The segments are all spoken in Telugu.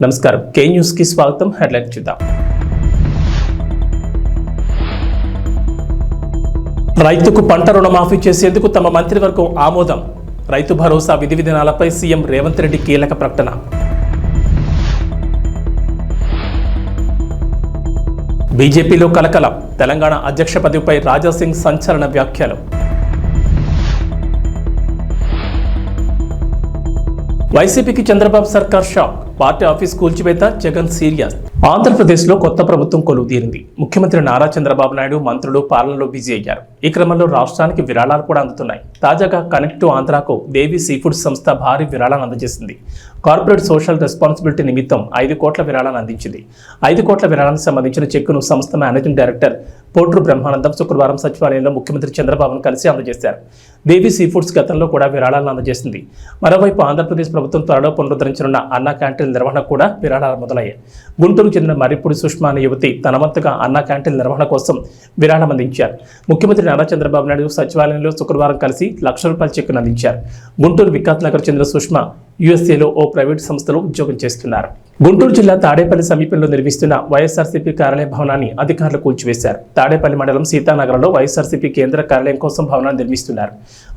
నమస్కారం కే న్యూస్ కి స్వాగతం. హెడ్లైన్ చూద్దాం. రైతుకు పంట రుణమాఫీ చేసేందుకు తమ మంత్రివర్గం ఆమోదం. రైతు భరోసా విధి విధానాలపై సీఎం రేవంత్ రెడ్డి కీలక ప్రకటన. బీజేపీలో కలకలం. తెలంగాణ అధ్యక్ష పదవిపై రాజాసింగ్ సంచలన వ్యాఖ్యలు. వైసీపీకి చంద్రబాబు సర్కార్ షాక్. పార్టీ ఆఫీస్ కూల్చివేత, జగన్ సీరియస్. ఆంధ్రప్రదేశ్లో కొత్త ప్రభుత్వం కొలువుదీరింది. ముఖ్యమంత్రి నారా చంద్రబాబు నాయుడు మంత్రులు పాలనలో బిజీ అయ్యారు. ఈ క్రమంలో రాష్ట్రానికి విరాళాలు కూడా అందుతున్నాయి. తాజాగా కనెక్ట్ టు ఆంధ్రాకు దేవి సీఫుడ్ సంస్థ భారీ విరాళాన్ని అందజేసింది. కార్పొరేట్ సోషల్ రెస్పాన్సిబిలిటీ నిమిత్తం 5 కోట్ల విరాళాన్ని అందించింది. 5 కోట్ల విరాళానికి సంబంధించిన చెక్కును సంస్థ మేనేజింగ్ డైరెక్టర్ పోట్రు బ్రహ్మానందం శుక్రవారం సచివాలయంలో ముఖ్యమంత్రి చంద్రబాబును కలిసి అందజేశారు. దేవి సీఫుడ్స్ గతంలో కూడా విరాళాలను అందజేసింది. మరోవైపు ఆంధ్రప్రదేశ్ ప్రభుత్వం త్వరలో పునరుద్ధరించనున్న అన్నా క్యాంటీన్ నిర్వహణ కూడా విరాళాలు మొదలయ్యాయి. గుంటూరు చెందిన మర్రిపూడి సుష్మా అనే యువతి తన వంతుగా అన్నా క్యాంటీన్ నిర్వహణ కోసం విరాళం అందించారు. ముఖ్యమంత్రి నారా చంద్రబాబు నాయుడు సచివాలయంలో శుక్రవారం కలిసి ₹1,00,000 చెక్కును అందించారు. గుంటూరు వికాస్ నగర్ చెందిన సుష్మా యుఎస్ఏలో ఓ ప్రైవేట్ సంస్థలో ఉద్యోగం చేస్తున్నారు. గుంటూరు జిల్లా తాడేపల్లి సమీపంలో నిర్మిస్తున్న వైఎస్ఆర్సీపీ కార్యాలయ భవనాన్ని అధికారులు కూల్చివేశారు. తాడేపల్లి మండలం సీతానగరంలో వైఎస్ఆర్సీపీ కేంద్ర కార్యాలయం కోసం భవనాన్ని నిర్మిస్తున్నారు.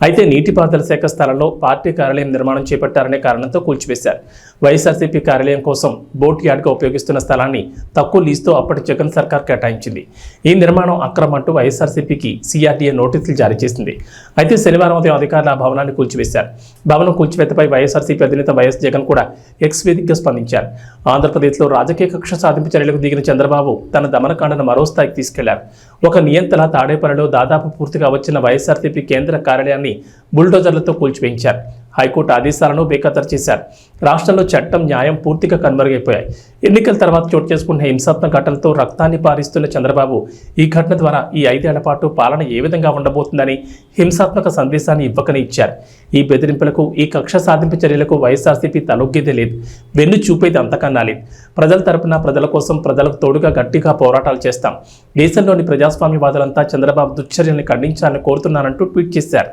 అయితే నీటిపారుదల శాఖ స్థలంలో పార్టీ కార్యాలయం నిర్మాణం చేపట్టారనే కారణంతో కూల్చివేశారు. వైఎస్ఆర్సీపీ కార్యాలయం కోసం బోట్ యార్డ్గా ఉపయోగిస్తున్న స్థలాన్ని తక్కువ లీజుతో అప్పటి జగన్ సర్కార్ కేటాయించింది. ఈ నిర్మాణం అక్రమం అంటూ వైఎస్ఆర్సీపీకి సిఆర్డీఏ నోటీసులు జారీ చేసింది. అయితే శనివారం ఉదయం అధికారులు ఆ భవనాన్ని కూల్చివేశారు. భవనం కూల్చివేతపై వైఎస్ఆర్సీపీ అధినేత వైఎస్ జగన్ కూడా ఎక్స్ వేదికగా స్పందించారు. ఆంధ్రప్రదేశ్లో రాజకీయ కక్ష సాధింపు చర్యలకు దిగిన చంద్రబాబు తన దమనకాండను మరో స్థాయికి తీసుకెళ్లారు. ఒక నియంత్రణ తాడేపల్లిలో దాదాపు పూర్తిగా వచ్చిన వైఎస్ఆర్సీపీ కేంద్ర కార్యాలయాన్ని బుల్డోజర్లతో కూల్చివేయించారు. హైకోర్టు ఆదేశాలను బేఖాతరు చేశారు. రాష్ట్రంలో చట్టం, న్యాయం పూర్తిగా కనుమరుగైపోయాయి. ఎన్నికల తర్వాత చోటు చేసుకున్న హింసాత్మక ఘటనలతో రక్తాన్ని పారిస్తున్న చంద్రబాబు ఈ ఘటన ద్వారా ఈ 5 ఏళ్ల పాటు పాలన ఏ విధంగా ఉండబోతుందని హింసాత్మక సందేశాన్ని ఇవ్వకనే ఇచ్చారు. ఈ బెదిరింపులకు, ఈ కక్ష సాధింపు చర్యలకు వైఎస్ఆర్సీపీ తలొగ్గేదే లేదు. వెన్ను చూపేది అంతకన్నా లేదు. ప్రజల తరపున, ప్రజల కోసం, ప్రజలకు తోడుగా గట్టిగా పోరాటాలు చేస్తాం. దేశంలోని ప్రజాస్వామ్యవాదులంతా చంద్రబాబు దుశ్చర్యల్ని ఖండించాలని కోరుతున్నానంటూ ట్వీట్ చేశారు.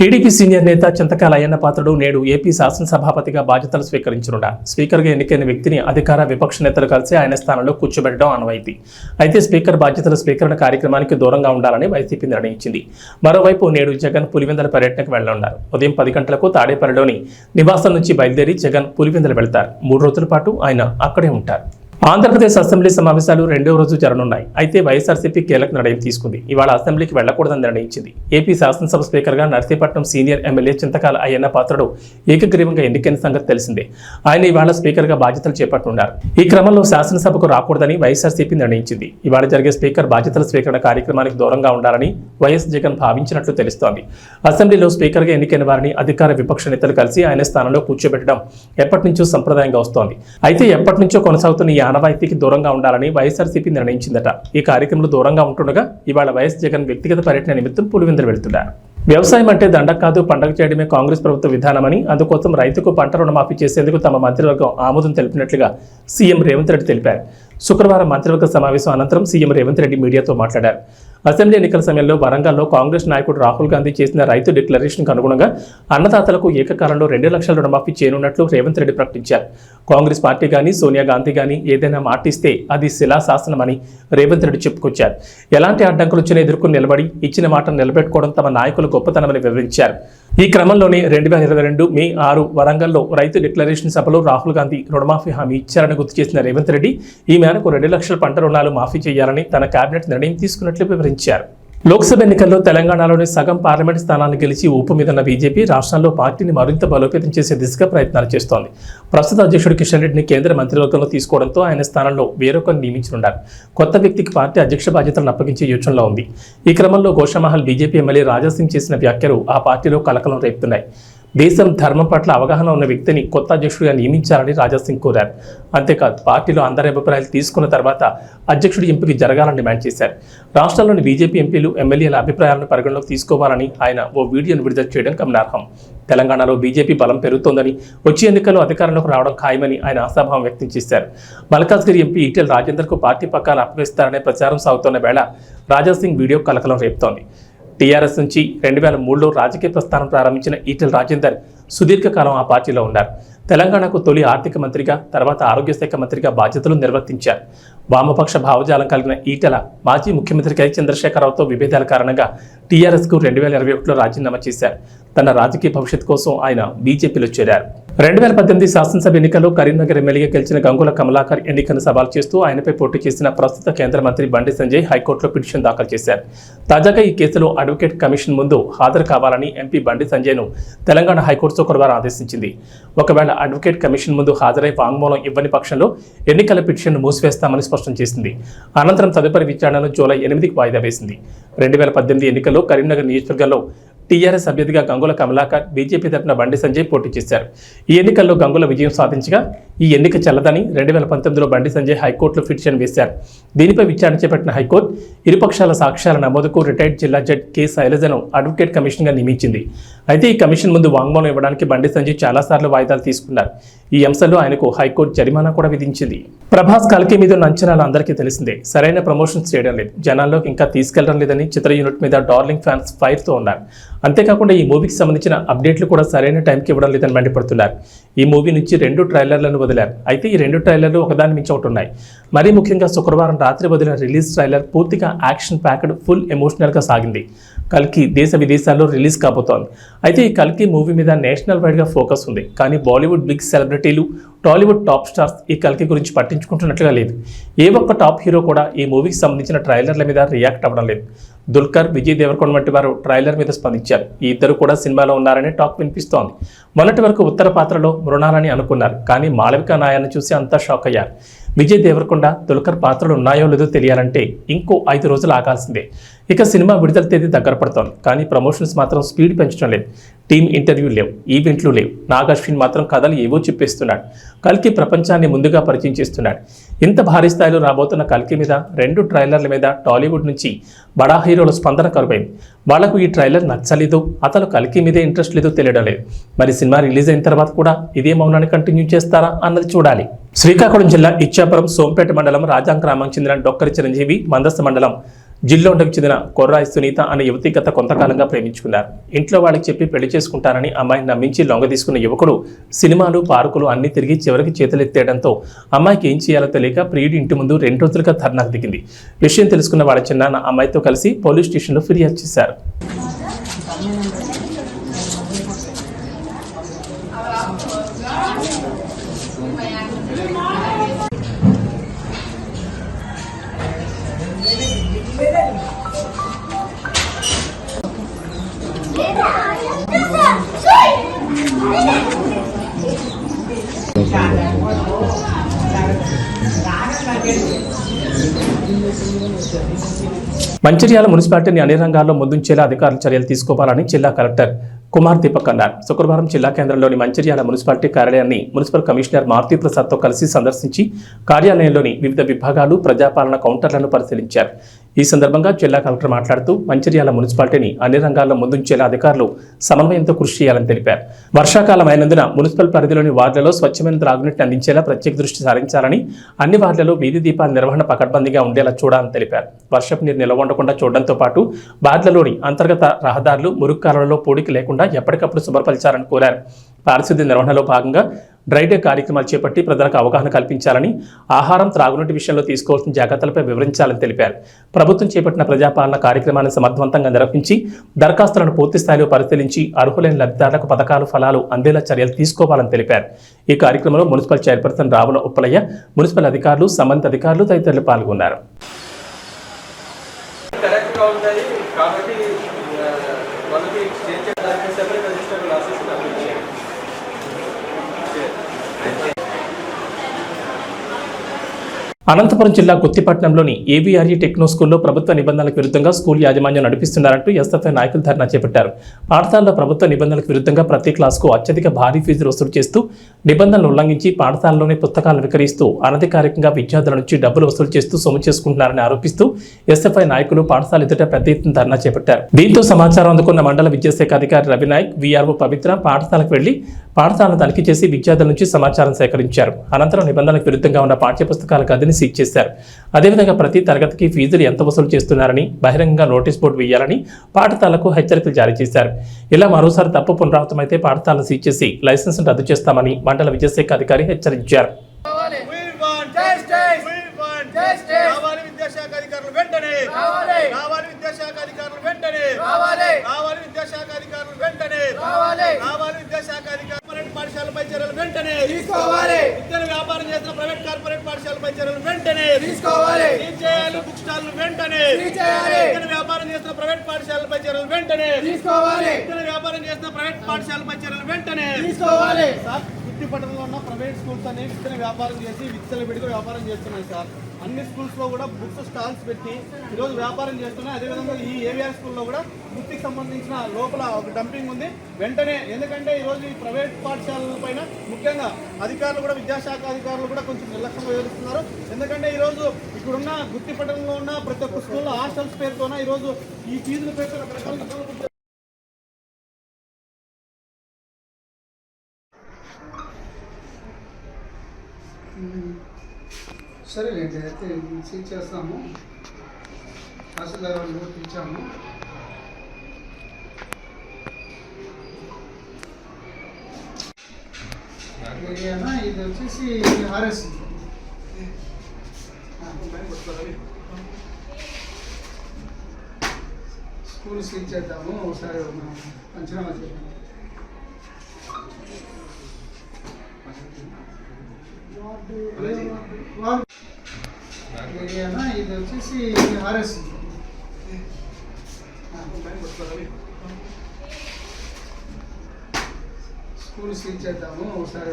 టీడీపీ సీనియర్ నేత చింతకాయల అయ్యన్న పాత్రుడు నేడు ఏపీ శాసనసభాపతిగా బాధ్యతలు స్వీకరించనున్నారు. స్పీకర్గా ఎన్నికైన వ్యక్తిని అధికార, విపక్ష నేతలు కలిసి ఆయన స్థానంలో కూర్చోబెట్టడం ఆనవాయితీ. అయితే స్పీకర్ బాధ్యతల స్వీకరణ కార్యక్రమానికి దూరంగా ఉండాలని వైసీపీ నిర్ణయించింది. మరోవైపు నేడు జగన్ పులివెందుల పర్యటనకు వెళ్లనున్నారు. ఉదయం 10 గంటలకు తాడేపల్లిలోని నివాసం నుంచి బయలుదేరి జగన్ పులివెందులు వెళ్తారు. 3 రోజుల పాటు ఆయన అక్కడే ఉంటారు. ఆంధ్రప్రదేశ్ అసెంబ్లీ సమావేశాలు రెండో రోజు జరగనున్నాయి. అయితే వైఎస్ఆర్సీపీ కీలక నిర్ణయం తీసుకుంది. ఇవాళ అసెంబ్లీకి వెళ్లకూడదని నిర్ణయించింది. ఏపీ శాసనసభ స్పీకర్గా నర్సీపట్నం సీనియర్ ఎమ్మెల్యే చింతకాల అయ్యన్న పాత్రుడు ఏకగ్రీవంగా ఎన్నికైన సంగతి తెలిసిందే. ఆయన ఇవాళ స్పీకర్గా బాధ్యతలు చేపట్టనున్నారు. ఈ క్రమంలో శాసనసభకు రాకూడదని వైఎస్ఆర్సీపీ నిర్ణయించింది. ఇవాళ జరిగే స్పీకర్ బాధ్యతల స్వీకరణ కార్యక్రమానికి దూరంగా ఉండాలని వైఎస్ జగన్ భావించినట్లు తెలుస్తోంది. అసెంబ్లీలో స్పీకర్గా ఎన్నికైన వారిని అధికార విపక్ష నేతలు కలిసి ఆయన స్థానంలో కూర్చోబెట్టడం ఎప్పటి నుంచో సంప్రదాయంగా వస్తోంది. అయితే ఎప్పటి నుంచో కొనసాగుతున్న ఈ ఆనవాయితీకి దూరంగా ఉండాలని వైఎస్ఆర్సీపీ నిర్ణయించిందట. ఈ కార్యక్రమంలో దూరంగా ఉంటుండగా ఇవాళ వైఎస్ జగన్ వ్యక్తిగత పర్యటన నిమిత్తం పులివెందులు వెళ్తున్నారు. వ్యవసాయం అంటే దండగ కాదు, పండగ చేయడమే కాంగ్రెస్ ప్రభుత్వ విధానమని, అందుకోసం రైతుకు పంట రుణమాఫీ చేసేందుకు తమ మంత్రివర్గం ఆమోదం తెలిపినట్లుగా సీఎం రేవంత్ రెడ్డి తెలిపారు. శుక్రవారం మంత్రివర్గ సమావేశం అనంతరం సీఎం రేవంత్ రెడ్డి మీడియాతో మాట్లాడారు. అసెంబ్లీ ఎన్నికల సమయంలో వరంగల్లో కాంగ్రెస్ నాయకుడు రాహుల్ గాంధీ చేసిన రైతు డిక్లరేషన్కు అనుగుణంగా అన్నదాతలకు ఏకకాలంలో 2 లక్షల రుణమాఫీ చేయనున్నట్లు రేవంత్ రెడ్డి ప్రకటించారు. కాంగ్రెస్ పార్టీ కానీ సోనియా గాంధీ కానీ ఏదైనా మాటిస్తే అది శిలాశాసనమని రేవంత్ రెడ్డి చెప్పుకొచ్చారు. ఎలాంటి అడ్డంకులు వచ్చినా ఎదుర్కొని నిలబడి ఇచ్చిన మాటను నిలబెట్టుకోవడం తమ నాయకులు గొప్పతనమని వివరించారు. ఈ క్రమంలోనే 2022 మే 6 వరంగల్లో రైతు డిక్లరేషన్ సభలో రాహుల్ గాంధీ రుణమాఫీ హామీ ఇచ్చారని గుర్తు చేసిన రేవంత్ రెడ్డి ఈ మేరకు 2 లక్షల పంట రుణాలు మాఫీ చేయాలని తన కేబినెట్ నిర్ణయం తీసుకున్నట్లు వివరించారు. లోక్సభ ఎన్నికల్లో తెలంగాణలోని సగం పార్లమెంట్ స్థానాలను గెలిచి ఊపు మీదన్న బీజేపీ రాష్ట్రంలో పార్టీని మరింత బలోపేతం చేసే దిశగా ప్రయత్నాలు చేస్తోంది. ప్రస్తుత అధ్యక్షుడు కిషన్ రెడ్డిని కేంద్ర మంత్రివర్గంలో తీసుకోవడంతో ఆయన స్థానంలో వేరొకరిని నియమించనున్నారు. కొత్త వ్యక్తికి పార్టీ అధ్యక్ష బాధ్యతలను అప్పగించే యోచనలో ఉంది. ఈ క్రమంలో గోషామహల్ బీజేపీ ఎమ్మెల్యే రాజాసింగ్ చేసిన వ్యాఖ్యలు ఆ పార్టీలో కలకలం రేపుతున్నాయి. దేశం ధర్మం పట్ల అవగాహన ఉన్న వ్యక్తిని కొత్త అధ్యక్షుడిగా నియమించాలని రాజాసింగ్ కోరారు. అంతేకాదు పార్టీలో అందరి అభిప్రాయాలు తీసుకున్న తర్వాత అధ్యక్షుడి ఎంపిక జరగాలని డిమాండ్ చేశారు. రాష్ట్రంలోని బీజేపీ ఎంపీలు ఎమ్మెల్యేల అభిప్రాయాలను పరిగణలోకి తీసుకోవాలని ఆయన ఓ వీడియోను విడుదల చేయడం గమనార్హం. తెలంగాణలో బీజేపీ బలం పెరుగుతోందని, వచ్చే ఎన్నికల్లో అధికారంలోకి రావడం ఖాయమని ఆయన ఆశాభావం వ్యక్తం చేశారు. మల్కాజ్గిరి ఎంపీ ఈటెల రాజేందర్కు పార్టీ పగ్గాలు అప్పగిస్తారనే ప్రచారం సాగుతున్న వేళ రాజాసింగ్ వీడియో కలకలం రేపుతోంది. టీఆర్ఎస్ నుంచి 2003లో రాజకీయ ప్రస్థానం ప్రారంభించిన ఈటెల రాజేందర్ సుదీర్ఘకాలం ఆ పార్టీలో ఉన్నారు. తెలంగాణకు తొలి ఆర్థిక మంత్రిగా, తర్వాత ఆరోగ్య శాఖ మంత్రిగా బాధ్యతలు నిర్వర్తించారు. వామపక్ష భావజాలం కలిగిన ఈటెల మాజీ ముఖ్యమంత్రి కె చంద్రశేఖరరావుతో విభేదాల కారణంగా టీఆర్ఎస్కు 2021లో రాజీనామా చేశారు. తన రాజకీయ భవిష్యత్తు కోసం ఆయన బీజేపీలో చేరారు. 2018 శాసనసభ ఎన్నికల్లో కరీంనగర్ ఎమ్మెల్యేగా గెలిచిన గంగుల కమలాకర్ ఎన్నికను సవాల్ చేస్తూ ఆయనపై పోటీ చేసిన ప్రస్తుత కేంద్ర మంత్రి బండి సంజయ్ హైకోర్టులో పిటిషన్ దాఖలు చేశారు. తాజాగా ఈ కేసులో అడ్వకేట్ కమిషన్ ముందు హాజరు కావాలని ఎంపీ బండి సంజయ్ను తెలంగాణ హైకోర్టు శుక్రవారం ఆదేశించింది. ఒకవేళ అడ్వకేట్ కమిషన్ ముందు హాజరై వాంగ్మూలం ఇవ్వని పక్షంలో ఎన్నికల పిటిషన్ను మూసివేస్తామని స్పష్టం చేసింది. అనంతరం తదుపరి విచారణను జూలై 8కి వాయిదా వేసింది. 2018 ఎన్నికల్లో కరీంనగర్ నియోజకవర్గంలో టీఆర్ఎస్ అభ్యర్థిగా గంగుల కమలాకర్, బీజేపీ తరఫున బండి సంజయ్ పోటీ చేశారు. ఈ ఎన్నికల్లో గంగుల విజయం సాధించగా ఈ ఎన్నిక చెల్లదని 2019లో బండి సంజయ్ హైకోర్టులో పిటిషన్ వేశారు. దీనిపై విచారణ చేపట్టిన హైకోర్టు ఇరుపక్షాల సాక్ష్యాల నమోదుకు రిటైర్డ్ జిల్లా జడ్జి కె శైలజను అడ్వకేట్ కమిషన్గా నియమించింది. అయితే ఈ కమిషన్ ముందు వాంగ్మూలం ఇవ్వడానికి బండి సంజయ్ చాలాసార్లు వాయిదాలు తీసుకున్నారు. ఈ అంశంలో ఆయనకు హైకోర్టు జరిమానా కూడా విధించింది. ప్రభాస్ కల్కి మీద ఉన్న అంచనాలు అందరికీ తెలిసిందే. సరైన ప్రమోషన్స్ చేయడం లేదు, జనాల్లోకి ఇంకా తీసుకెళ్లడం లేదని చిత్ర యూనిట్ మీద డార్లింగ్ ఫ్యాన్స్ ఫైర్తో ఉన్నారు. అంతేకాకుండా ఈ మూవీకి సంబంధించిన అప్డేట్లు కూడా సరైన టైంకి ఇవ్వడం లేదని మండిపడుతున్నారు. ఈ మూవీ నుంచి 2 ట్రైలర్లను వదిలారు. అయితే ఈ 2 ట్రైలర్లు ఒకదాని మించి ఒకటి ఉన్నాయి. మరీ ముఖ్యంగా శుక్రవారం రాత్రి వదిలిన రిలీజ్ ట్రైలర్ పూర్తిగా యాక్షన్ ప్యాక్డ్, ఫుల్ ఎమోషనల్గా సాగింది. కల్కి దేశ విదేశాల్లో రిలీజ్ కాబోతోంది. అయితే ఈ కల్కి మూవీ మీద నేషనల్ వైడ్గా ఫోకస్ ఉంది. కానీ బాలీవుడ్ బిగ్ సెలబ్రిటీలు, టాలీవుడ్ టాప్ స్టార్స్ ఈ కల్కి గురించి పట్టించుకుంటున్నట్లుగా లేదు. ఏ ఒక్క టాప్ హీరో కూడా ఈ మూవీకి సంబంధించిన ట్రైలర్ల మీద రియాక్ట్ అవ్వడం లేదు. దుల్కర్, విజయ్ దేవరకొండ వంటి వారు ట్రైలర్ మీద స్పందించారు. ఈ ఇద్దరు కూడా సినిమాలో ఉన్నారనే టాక్ వినిపిస్తోంది. మొన్నటి వరకు ఉత్తర పాత్రలో మృణాలని అనుకున్నారు, కానీ మాళవిక నాయాన్ని చూసి అంతా షాక్ అయ్యారు. విజయ్ దేవరకొండ, దుల్కర్ పాత్రలు ఉన్నాయో లేదో తెలియాలంటే ఇంకో 5 రోజులు ఆగాల్సిందే. ఇక సినిమా విడుదల తేదీ దగ్గర పడుతోంది, కానీ ప్రమోషన్స్ మాత్రం స్పీడ్ పెంచడం లేదు. టీమ్ ఇంటర్వ్యూ లేవు, ఈవెంట్లు లేవు. నాగ్ అశ్విన్ మాత్రం కథలు ఏవో చెప్పేస్తున్నాడు. కల్కి ప్రపంచాన్ని ముందుగా పరిచయం చేస్తున్నాడు. ఇంత భారీ స్థాయిలో రాబోతున్న కల్కి మీద 2 ట్రైలర్ల మీద టాలీవుడ్ నుంచి బడా హీరోల స్పందన కరువైంది. వాళ్లకు ఈ ట్రైలర్ నచ్చలేదు, అతను కల్కి మీదే ఇంట్రెస్ట్ లేదో తెలియడం లేదు. మరి సినిమా రిలీజ్ అయిన తర్వాత కూడా ఇదే మౌనాన్ని కంటిన్యూ చేస్తారా అన్నది చూడాలి. శ్రీకాకుళం జిల్లా ఇచ్చాపురం సోంపేట మండలం రాజాం గ్రామానికి చెందిన డొక్కరి చిరంజీవి, మందస్సు మండలం జిల్లోండకు చెందిన కొర్రాయి సునీత అనే యువతి గత కొంతకాలంగా ప్రేమించుకున్నారు. ఇంట్లో వాళ్ళకి చెప్పి పెళ్లి చేసుకుంటానని అమ్మాయిని నమ్మించి లొంగ తీసుకున్న యువకుడు సినిమాలు, పార్కులు అన్ని తిరిగి చివరికి చేతులెత్తేయడంతో అమ్మాయికి ఏం చేయాలో తెలియక ప్రియుడి ఇంటి ముందు 2 రోజులుగా ధర్నాకు దిగింది. విషయం తెలుసుకున్న వాళ్ళ చిన్నాన్న అమ్మాయితో కలిసి పోలీస్ స్టేషన్లో ఫిర్యాదు చేశారు. మంచిర్యాల మున్సిపాలిటీని అన్ని రంగాల్లో ముందుంచేలా అధికారులు చర్యలు తీసుకోవాలని జిల్లా కలెక్టర్ కుమార్ దీపక్ అన్నారు. శుక్రవారం జిల్లా కేంద్రంలోని మంచిర్యాల మున్సిపాలిటీ కార్యాలయాన్ని మున్సిపల్ కమిషనర్ మారుతి ప్రసాద్తో కలిసి సందర్శించి కార్యాలయంలోని వివిధ విభాగాలు ప్రజాపాలన కౌంటర్లను పరిశీలించారు. ఈ సందర్భంగా జిల్లా కలెక్టర్ మాట్లాడుతూ మంచిర్యాల మున్సిపాలిటీని అన్ని రంగాల్లో ముందుంచేలా అధికారులు సమన్వయంతో కృషి చేయాలని తెలిపారు. వర్షాకాలం అయినందున మున్సిపల్ పరిధిలోని వార్డులలో స్వచ్ఛమైన త్రాగునీటిని అందించేలా ప్రత్యేక దృష్టి సారించాలని, అన్ని వార్డులలో వీధి దీపాల నిర్వహణ పకడ్బందీగా ఉండేలా చూడాలని తెలిపారు. వర్షపు నీరు నిల్వ ఉండకుండా చూడడంతో పాటు వార్డులలోని అంతర్గత రహదారులు, మురుగు కాలువలలో పూడికి లేకుండా ఎప్పటికప్పుడు శుభ్రపరచాలని కోరారు. పారిశుద్ధ్య నిర్వహణలో భాగంగా డ్రై డే కార్యక్రమాలు చేపట్టి ప్రజలకు అవగాహన కల్పించాలని, ఆహారం, త్రాగునీటి విషయంలో తీసుకోవాల్సిన జాగ్రత్తలపై వివరించాలని తెలిపారు. ప్రభుత్వం చేపట్టిన ప్రజాపాలన కార్యక్రమాన్ని సమర్థవంతంగా నిర్వహించి దరఖాస్తులను పూర్తి స్థాయిలో పరిశీలించి అర్హులైన లబ్ధిదారులకు పథకాలు, ఫలాలు అందేలా చర్యలు తీసుకోవాలని తెలిపారు. ఈ కార్యక్రమంలో municipal chairperson Ravula Uppalaiah, municipal అధికారులు, సంబంధిత అధికారులు తదితరులు పాల్గొన్నారు. అనంతపురం జిల్లా గుత్తిపట్నంలోని ఏబీఆర్ఈ టెక్నో స్కూల్లో ప్రభుత్వ నిబంధనలకు విరుద్ధంగా స్కూల్ యాజమాన్యం నడిపిస్తున్నారంటూ ఎస్ఎఫ్ఐ నాయకులు ధర్నా చేపట్టారు. పాఠశాలలో ప్రభుత్వ నిబంధనలకు విరుద్ధంగా ప్రతి క్లాసుకు అత్యధిక భారీ ఫీజులు వసూలు చేస్తూ, నిబంధనలు ఉల్లంఘించి పాఠశాలలోనే పుస్తకాలను విక్రయిస్తూ అనధికారికంగా విద్యార్థుల నుంచి డబ్బులు వసూలు చేస్తూ సొమ్ము చేసుకుంటున్నారని ఆరోపిస్తూ ఎస్ఎఫ్ఐ నాయకులు పాఠశాల ఎదుట పెద్ద ఎత్తున ధర్నా చేపట్టారు. దీంతో సమాచారం అందుకున్న మండల విద్యాశాఖ అధికారి రవినాయక్, వీఆర్ఓ పవిత్ర పాఠశాలకు వెళ్లి పాఠశాలను తనిఖీ చేసి విద్యార్థుల నుంచి సమాచారం సేకరించారు. అనంతరం నిబంధనలకు విరుద్ధంగా ఉన్న పాఠ్యపుస్తకాల గదిని సీజ్ చేశారు. అదేవిధంగా ప్రతి తరగతికి ఫీజులు ఎంత వసూలు చేస్తున్నారని బహిరంగంగా నోటీస్ బోర్డు వేయాలని పాఠశాలకు హెచ్చరికలు జారీ చేశారు. ఇలా మరోసారి తప్పు పునరావృతమైతే పాఠశాలను సీజ్ చేసి లైసెన్స్ రద్దు చేస్తామని మండల విద్యాశాఖ అధికారి హెచ్చరించారు. పాఠశాలపై చర్యలు వెంటనే తీసుకోవాలి. విద్యను వ్యాపారం చేసిన ప్రైవేట్ కార్పొరేట్ పాఠశాలపై చర్యలు వెంటనే తీసుకోవాలి. బుక్ స్టాల్ వెంటనే విద్యను వ్యాపారం చేసిన ప్రైవేట్ పాఠశాలపై చర్యలు వెంటనే తీసుకోవాలి. విద్యను వ్యాపారం చేసిన ప్రైవేట్ పాఠశాలపై చర్యలు వెంటనే తీసుకోవాలి. గుత్తిపట్టణంలో ఉన్న ప్రైవేట్ స్కూల్స్ అనేవి విత్తన వ్యాపారం చేసి విచ్చలవిడిగా వ్యాపారం చేస్తున్నాయి సార్. అన్ని స్కూల్స్లో కూడా బుక్స్ స్టాల్స్ పెట్టి ఈరోజు వ్యాపారం చేస్తున్నాయి. అదేవిధంగా ఈ ఏవిఆర్ స్కూల్లో కూడా బుక్కి సంబంధించిన లోపల ఒక డంపింగ్ ఉంది. వెంటనే, ఎందుకంటే ఈరోజు ఈ ప్రైవేట్ పాఠశాలల పైన ముఖ్యంగా అధికారులు కూడా, విద్యాశాఖ అధికారులు కూడా కొంచెం నిర్లక్ష్యంగా వ్యవహరిస్తున్నారు. ఎందుకంటే ఈరోజు ఇక్కడున్న గుత్తిపట్టణంలో ఉన్న ప్రతి ఒక్క స్కూల్లో హాస్టల్స్ పేరుతోన ఈరోజు ఈ ఫీజుల పేరుతో రకరకాల సరేలేండి, అయితే సీట్ చేస్తాము. తహసీల్దార్ వాళ్ళు కూడా పిలిచాము. ఏరియానా ఇది వచ్చేసి ఆర్ఎస్ స్కూల్ సీట్ చేద్దాము. ఒకసారి పంచనామా చేద్దాము. ఏరియానా ఇది వచ్చేసి ఆర్ఎస్ స్కూల్ సీట్ చేద్దాము. ఒకసారి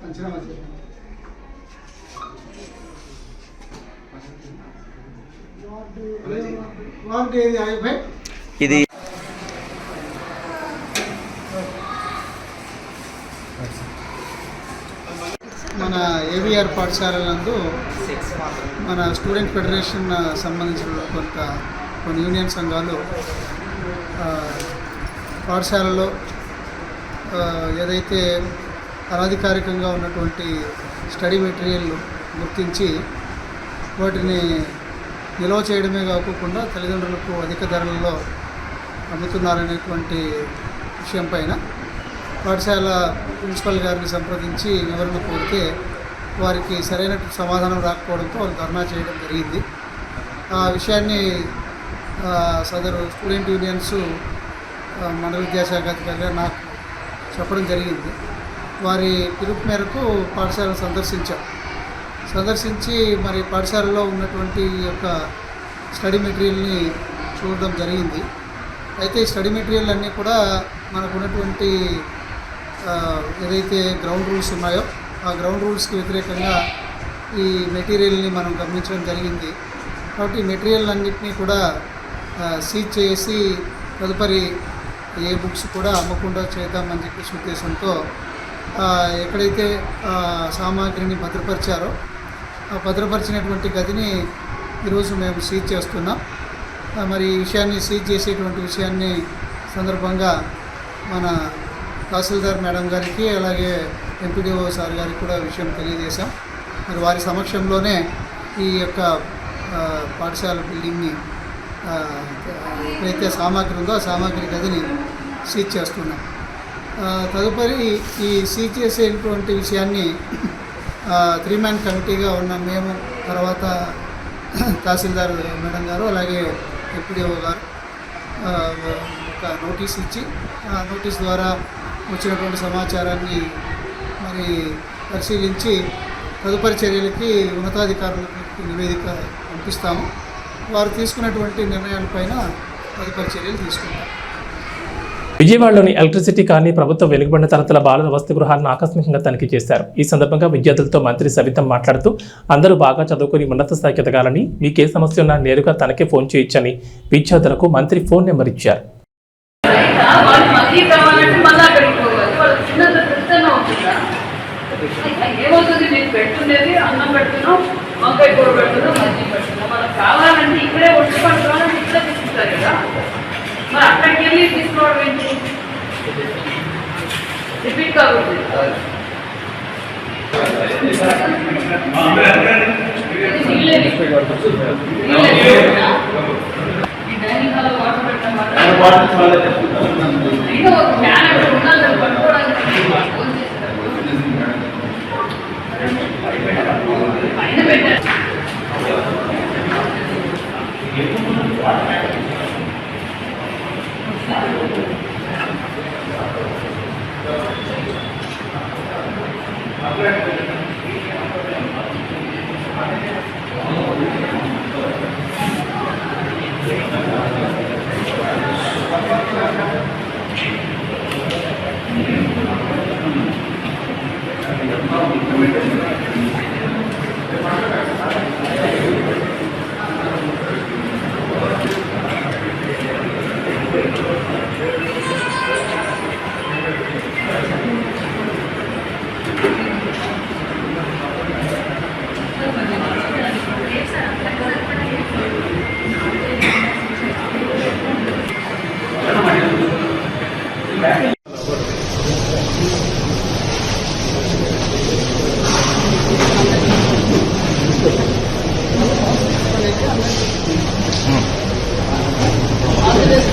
పంచనామా చేద్దాము. వార్డు ఏది అయ్యే ఇది మన ఏవిఆర్ పాఠశాలలందు మన స్టూడెంట్ ఫెడరేషన్ సంబంధించిన కొన్ని యూనియన్ సంఘాలు పాఠశాలలో ఏదైతే అనధికారికంగా ఉన్నటువంటి స్టడీ మెటీరియల్ గుర్తించి వాటిని నిల్వ చేయడమే కాకుండా తల్లిదండ్రులకు అధిక ధరలలో అమ్ముతున్నారనేటువంటి విషయం పైన పాఠశాల ప్రిన్సిపల్ గారిని సంప్రదించి వివరణ కోరితే వారికి సరైన సమాధానం రాకపోవడంతో వారు ధర్నా చేయడం జరిగింది. ఆ విషయాన్ని సదరు స్టూడెంట్ యూనియన్స్ మండల విద్యాశాఖ అధికారిగా నాకు చెప్పడం జరిగింది. వారి పిలుపు మేరకు పాఠశాలను సందర్శించి మరి పాఠశాలలో ఉన్నటువంటి యొక్క స్టడీ మెటీరియల్ని చూడడం జరిగింది. అయితే ఈ స్టడీ మెటీరియల్ అన్నీ కూడా మనకు ఉన్నటువంటి ఏదైతే గ్రౌండ్ రూల్స్ ఉన్నాయో ఆ గ్రౌండ్ రూల్స్కి వ్యతిరేకంగా ఈ మెటీరియల్ని మనం గమనించడం జరిగింది. కాబట్టి ఈ మెటీరియల్ అన్నింటినీ కూడా సీజ్ చేసి తదుపరి ఏ బుక్స్ కూడా అమ్మకుండా చేద్దామని చెప్పేసి ఉద్దేశంతో ఎక్కడైతే సామాగ్రిని భద్రపరిచారో ఆ భద్రపరిచినటువంటి గదిని ఈరోజు మేము సీజ్ చేస్తున్నాం. మరి ఈ విషయాన్ని సీజ్ చేసేటువంటి విషయాన్ని సందర్భంగా మన తహసీల్దార్ మేడం గారికి అలాగే ఎంపీడీఓ సార్ గారికి కూడా విషయం తెలియజేశాం. మరి వారి సమక్షంలోనే ఈ యొక్క పాఠశాల బిల్డింగ్ని ఎక్కడైతే సామాగ్రి ఉందో ఆ సామాగ్రి గదిని సీజ్ చేస్తున్నాం. తదుపరి ఈ సీజ్ చేసేటువంటి విషయాన్ని 3-man కమిటీగా ఉన్న మేము, తర్వాత తహసీల్దార్ మేడం గారు అలాగే ఎంపీడీఓ గారు ఒక నోటీస్ ఇచ్చి ఆ నోటీస్ ద్వారా వచ్చినటువంటి సమాచారాన్ని మరి పరిశీలించి తదుపరి చర్యలకి ఉన్నతాధికారులకు నివేదిక పంపిస్తాము. వారు తీసుకున్నటువంటి నిర్ణయాలపైన తదుపరి చర్యలు తీసుకుంటాం. విజయవాడలోని ఎలక్ట్రిసిటీ కాలనీ ప్రభుత్వ వెలుగుబడిన తరగతుల బాలల వసతి గృహాలను ఆకస్మికంగా తనిఖీ చేశారు. ఈ సందర్భంగా విద్యార్థులతో మంత్రి సవితం మాట్లాడుతూ అందరూ బాగా చదువుకుని ఉన్నత స్థాయికి ఎదగాలని, మీకే సమస్య ఉన్నా నేరుగా తనకే ఫోన్ చేయొచ్చని విద్యార్థులకు మంత్రి ఫోన్ నెంబర్ ఇచ్చారు. ఏమవుతుంది, నేను పెట్టుకునేది అన్నం పెడుతున్నాం, వంకాయ కూర పెడుతున్నాం, మజ్జిగ పెడుతున్నాం. మనకు కావాలంటే ఇక్కడే వచ్చి పట్టుకోవాలంటే ఇక్కడే తీసుకుంటారు కదా, మరి అక్కడికి వెళ్ళి తీసుకోవడం ఏంటి? రిపీట్ కాకూడదు. ఈ డైనింగ్ హాల్లో వాటర్ పెట్టడం అయినా ఒక ఫ్యాన్ అక్కడ ఉండాలి పట్టుకోవడానికి. పైన పెట్టారు.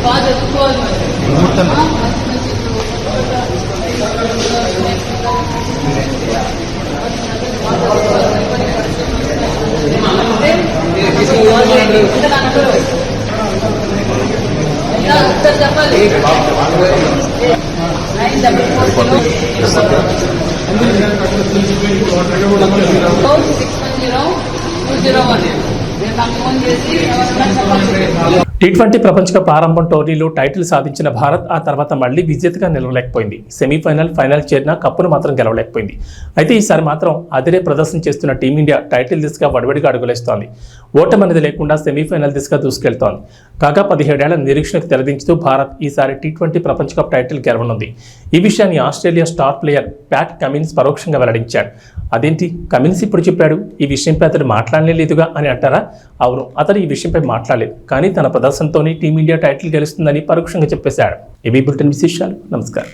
బాగా చదువుకోవాలి. చెప్పాలి. 9106102001 నాకు ఫోన్ చేసి ఎవరైనా చెప్పాలి. T20 ప్రపంచ కప్ ఆరంభం టోర్నీలో టైటిల్ సాధించిన భారత్ ఆ తర్వాత మళ్లీ విజేతగా నిలవలేకపోయింది. సెమీఫైనల్, ఫైనల్ చేరిన కప్పును మాత్రం గెలవలేకపోయింది. అయితే ఈసారి మాత్రం అదిరే ప్రదర్శన చేస్తున్న టీమిండియా టైటిల్ దిశగా వడివడిగా అడుగులేస్తోంది. ఓటమి అనేది లేకుండా సెమీఫైనల్ దిశగా దూసుకెళ్తోంది. కాగా 17 ఏళ్ల నిరీక్షణకు తెరదించుతూ భారత్ ఈసారి T20 ప్రపంచ కప్ టైటిల్ గెలవనుంది. ఈ విషయాన్ని Australia star player Pat Cummins పరోక్షంగా వెల్లడించాడు. అదేంటి, కమిన్స్ ఇప్పుడు చెప్పాడు, ఈ విషయంపై అతడు మాట్లాడలేదుగా అని అంటారా? అవును, అతడు ఈ విషయంపై మాట్లాడలేదు, కానీ తన ప్రదర్శనతోనే టీమిండియా టైటిల్ గెలుస్తుందని పరోక్షంగా చెప్పేశాడు. ఇవి బులెటిన్ విశేషాలు. నమస్కారం.